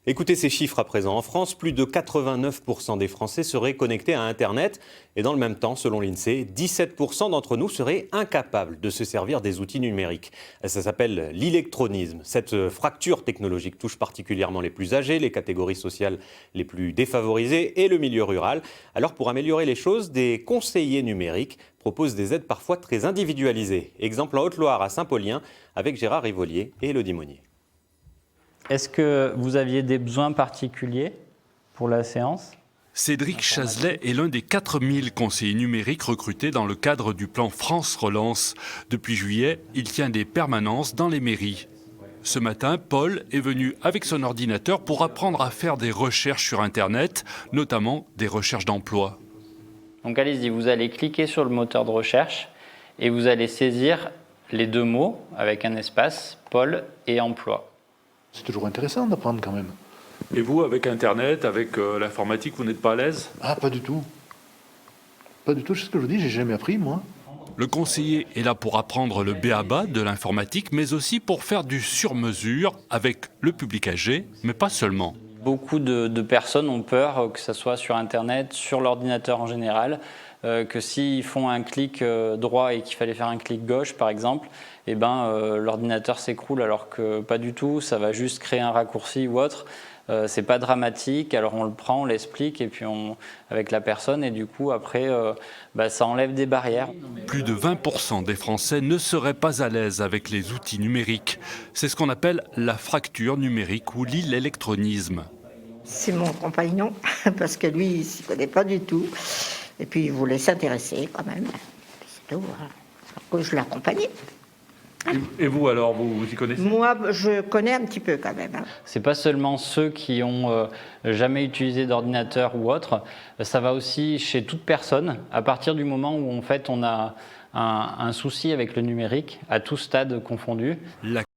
Écoutez ces chiffres à présent. En France, plus de 89% des Français seraient connectés à Internet. Et dans le même temps, selon l'INSEE, 17% d'entre nous seraient incapables de se servir des outils numériques. Ça s'appelle l'électronisme. Cette fracture technologique touche particulièrement les plus âgés, les catégories sociales les plus défavorisées et le milieu rural. Alors pour améliorer les choses, des conseillers numériques proposent des aides parfois très individualisées. Exemple en Haute-Loire, à Saint-Paulien, avec Gérard Rivolier et Elodie Monnier. Est-ce que vous aviez des besoins particuliers pour la séance ? Cédric Chazelet est l'un des 4000 conseillers numériques recrutés dans le cadre du plan France Relance. Depuis juillet, il tient des permanences dans les mairies. Ce matin, Paul est venu avec son ordinateur pour apprendre à faire des recherches sur Internet, notamment des recherches d'emploi. Donc allez-y, vous allez cliquer sur le moteur de recherche et vous allez saisir les deux mots avec un espace, Paul et emploi. C'est toujours intéressant d'apprendre quand même. Et vous, avec Internet, avec l'informatique, vous n'êtes pas à l'aise ? Ah, pas du tout. Pas du tout, c'est ce que je vous dis, j'ai jamais appris, moi. Le conseiller est là pour apprendre le b.a.-ba de l'informatique, mais aussi pour faire du sur-mesure avec le public âgé, mais pas seulement. Beaucoup de personnes ont peur, que ce soit sur Internet, sur l'ordinateur en général, que s'ils font un clic droit et qu'il fallait faire un clic gauche, par exemple, eh l'ordinateur s'écroule, alors que pas du tout, ça va juste créer un raccourci ou autre. C'est pas dramatique, alors on le prend, on l'explique et puis avec la personne et du coup après ça enlève des barrières. Plus de 20% des Français ne seraient pas à l'aise avec les outils numériques. C'est ce qu'on appelle la fracture numérique ou l'électronisme. C'est mon compagnon, parce que lui, il ne s'y connaît pas du tout. Et puis, il voulait s'intéresser quand même. C'est tout. Alors que je l'accompagnais. Et vous alors, vous y connaissez ? Moi, je connais un petit peu quand même. C'est pas seulement ceux qui ont jamais utilisé d'ordinateur ou autre, ça va aussi chez toute personne, à partir du moment où en fait on a un souci avec le numérique, à tout stade confondu.